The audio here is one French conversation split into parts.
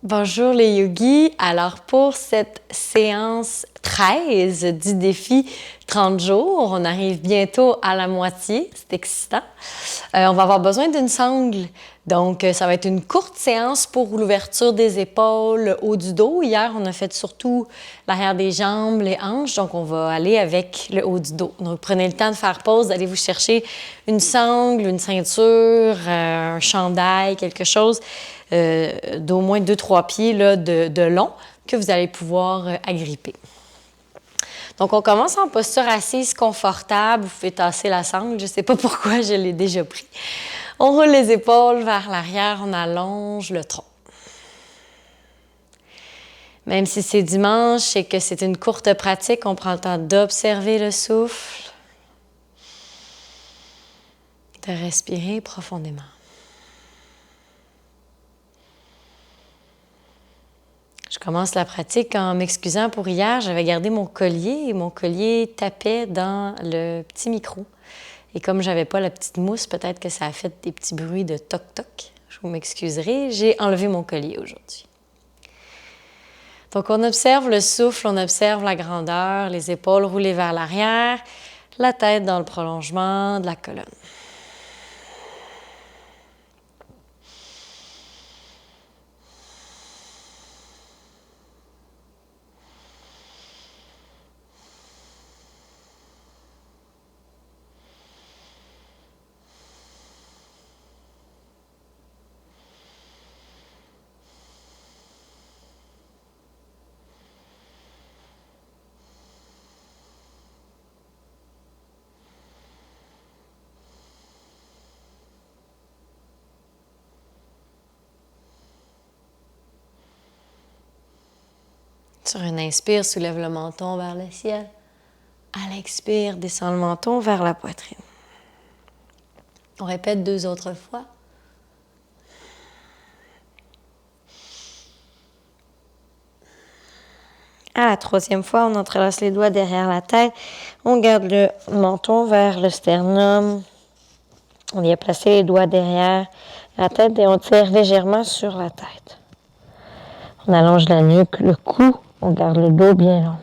Bonjour les yogis. Alors pour cette séance 13 du défi 30 jours, on arrive bientôt à la moitié, c'est excitant. On va avoir besoin d'une sangle, donc ça va être une courte séance pour l'ouverture des épaules, le haut du dos. Hier, on a fait surtout l'arrière des jambes, les hanches, donc on va aller avec le haut du dos. Donc prenez le temps de faire pause, allez vous chercher une sangle, une ceinture, un chandail, quelque chose d'au moins 2-3 pieds là, de long que vous allez pouvoir agripper. Donc, on commence en posture assise confortable. Vous pouvez tasser la sangle. Je ne sais pas pourquoi, je l'ai déjà pris. On roule les épaules vers l'arrière, on allonge le tronc. Même si c'est dimanche et que c'est une courte pratique, on prend le temps d'observer le souffle, de respirer profondément. Je commence la pratique en m'excusant pour hier. J'avais gardé mon collier et mon collier tapait dans le petit micro. Et comme je n'avais pas la petite mousse, peut-être que ça a fait des petits bruits de toc-toc. Je vous m'excuserai. J'ai enlevé mon collier aujourd'hui. Donc, on observe le souffle, on observe la grandeur, les épaules roulées vers l'arrière, la tête dans le prolongement de la colonne. Sur une inspire, soulève le menton vers le ciel. À l'expire, descend le menton vers la poitrine. On répète 2 autres fois. À la 3e fois, on entrelace les doigts derrière la tête. On garde le menton vers le sternum. On y a placé les doigts derrière la tête et on tire légèrement sur la tête. On allonge la nuque, le cou. On garde le dos bien long.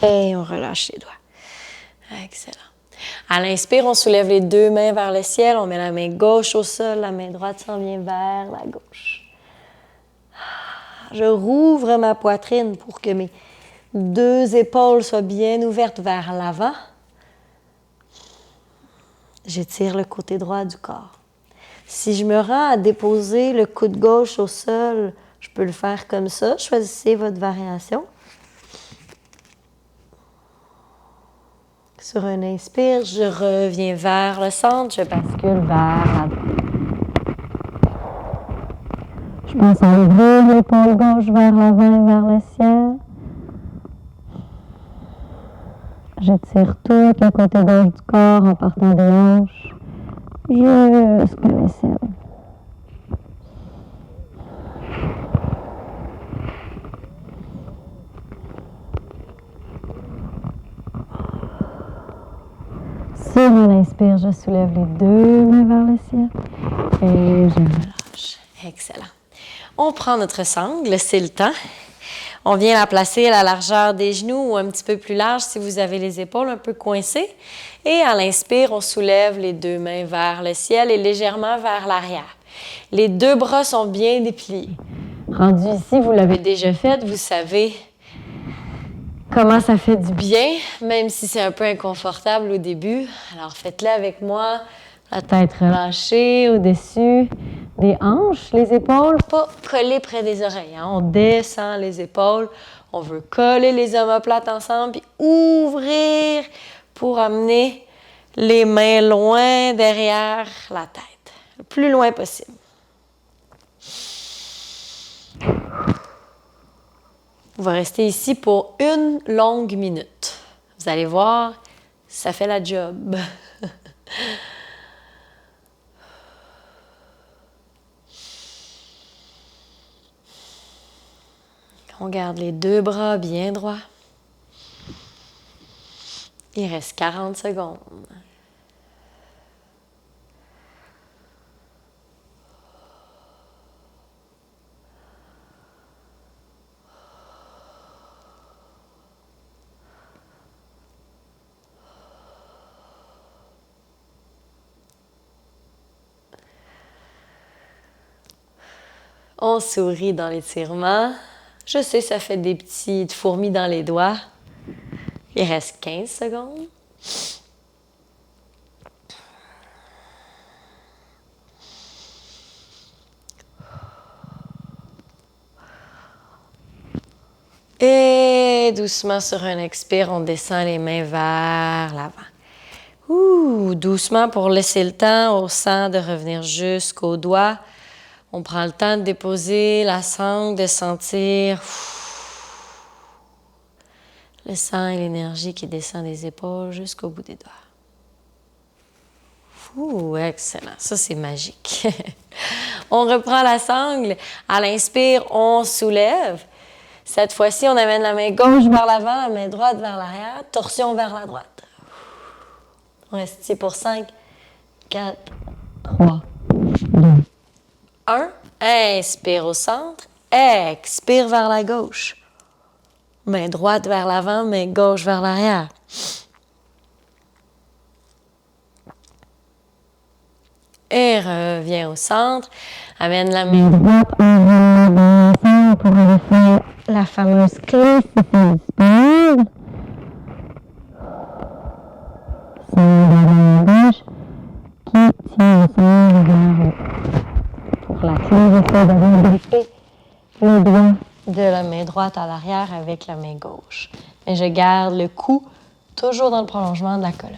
Et on relâche les doigts. Excellent. À l'inspire, on soulève les 2 mains vers le ciel. On met la main gauche au sol. La main droite s'en vient vers la gauche. Je rouvre ma poitrine pour que mes 2 épaules soient bien ouvertes vers l'avant. J'étire le côté droit du corps. Si je me rends à déposer le coude gauche au sol, je peux le faire comme ça. Choisissez votre variation. Sur un inspire, je reviens vers le centre, je bascule vers l'avant. Je pense à ouvrir l'épaule gauche vers l'avant et vers le ciel. J'étire tout le côté gauche du corps en partant des hanches jusqu'à l'aisselle. Sur un inspire, je soulève les 2 mains vers le ciel et je relâche. Excellent. On prend notre sangle, c'est le temps. On vient la placer à la largeur des genoux ou un petit peu plus large si vous avez les épaules un peu coincées. Et à l'inspire, on soulève les 2 mains vers le ciel et légèrement vers l'arrière. Les 2 bras sont bien dépliés. Rendu ici, vous l'avez déjà fait, vous savez comment ça fait du bien, même si c'est un peu inconfortable au début. Alors faites-le avec moi. La tête relâchée au-dessus des hanches, les épaules pas collées près des oreilles. Hein? On descend les épaules. On veut coller les omoplates ensemble puis ouvrir pour amener les mains loin derrière la tête. Le plus loin possible. On va rester ici pour 1 longue minute. Vous allez voir, ça fait la job. On garde les 2 bras bien droits. Il reste 40 secondes. On sourit dans l'étirement. Je sais, ça fait des petites fourmis dans les doigts. Il reste 15 secondes. Et doucement sur un expire, on descend les mains vers l'avant. Doucement pour laisser le temps au sang de revenir jusqu'aux doigts. On prend le temps de déposer la sangle, de sentir le sang et l'énergie qui descend des épaules jusqu'au bout des doigts. Excellent. Ça, c'est magique. On reprend la sangle. À l'inspire, on soulève. Cette fois-ci, on amène la main gauche vers l'avant, la main droite vers l'arrière, torsion vers la droite. On reste ici pour 5, 4, 3, 2, 1. Inspire au centre. Expire vers la gauche. Main droite vers l'avant, main gauche vers l'arrière. Et reviens au centre. Amène la main droite en venant pour aller faire la fameuse clé si c'est disponible. C'est la main gauche qui tient le centre vers haut. Pour la clé, j'essaie d'aller gripper le doigt de la main droite à l'arrière avec la main gauche. Et je garde le cou toujours dans le prolongement de la colonne.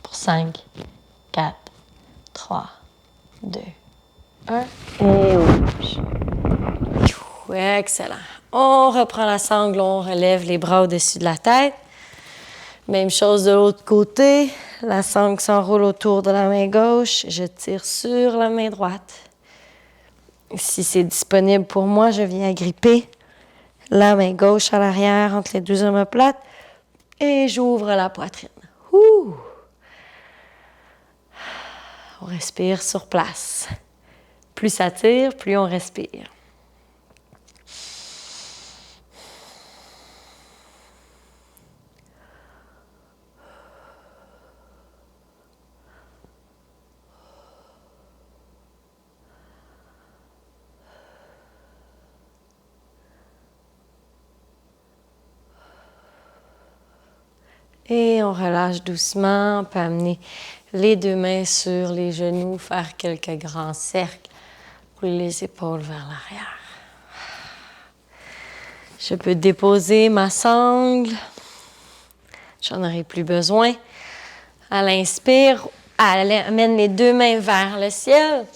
Pour 5, 4, 3, 2, 1. Et bouge. Excellent. On reprend la sangle, on relève les bras au-dessus de la tête. Même chose de l'autre côté. La sangle s'enroule autour de la main gauche. Je tire sur la main droite. Si c'est disponible pour moi, je viens gripper la main gauche à l'arrière entre les deux omoplates et j'ouvre la poitrine. On respire sur place. Plus ça tire, plus on respire. Et on relâche doucement. On peut amener les deux mains sur les genoux, faire quelques grands cercles, rouler les épaules vers l'arrière. Je peux déposer ma sangle. J'en aurai plus besoin. À l'inspire, amène les deux mains vers le ciel.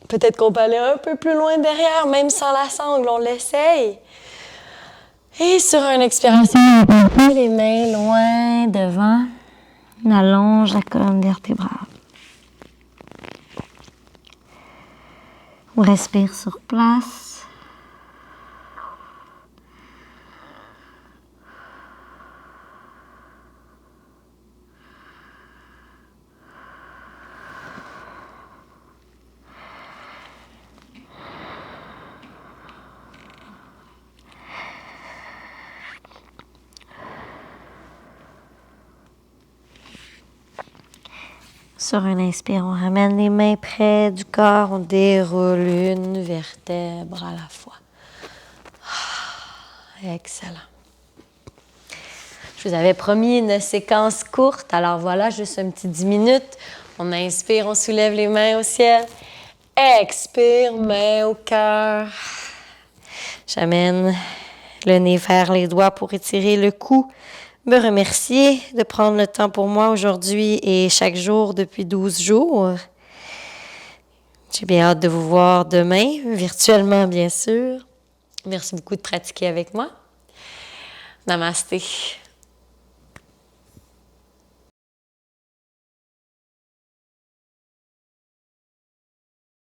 Peut-être qu'on peut aller un peu plus loin derrière, même sans la sangle, on l'essaye. Et sur une expiration, on met les mains loin devant. On allonge la colonne vertébrale. On respire sur place. Sur un inspire, on ramène les mains près du corps, on déroule une vertèbre à la fois. Excellent. Je vous avais promis une séquence courte, alors voilà, juste un petit 10 minutes. On inspire, on soulève les mains au ciel. Expire, main au cœur. J'amène le nez vers les doigts pour étirer le cou. Me remercier de prendre le temps pour moi aujourd'hui et chaque jour depuis 12 jours. J'ai bien hâte de vous voir demain, virtuellement bien sûr. Merci beaucoup de pratiquer avec moi. Namasté.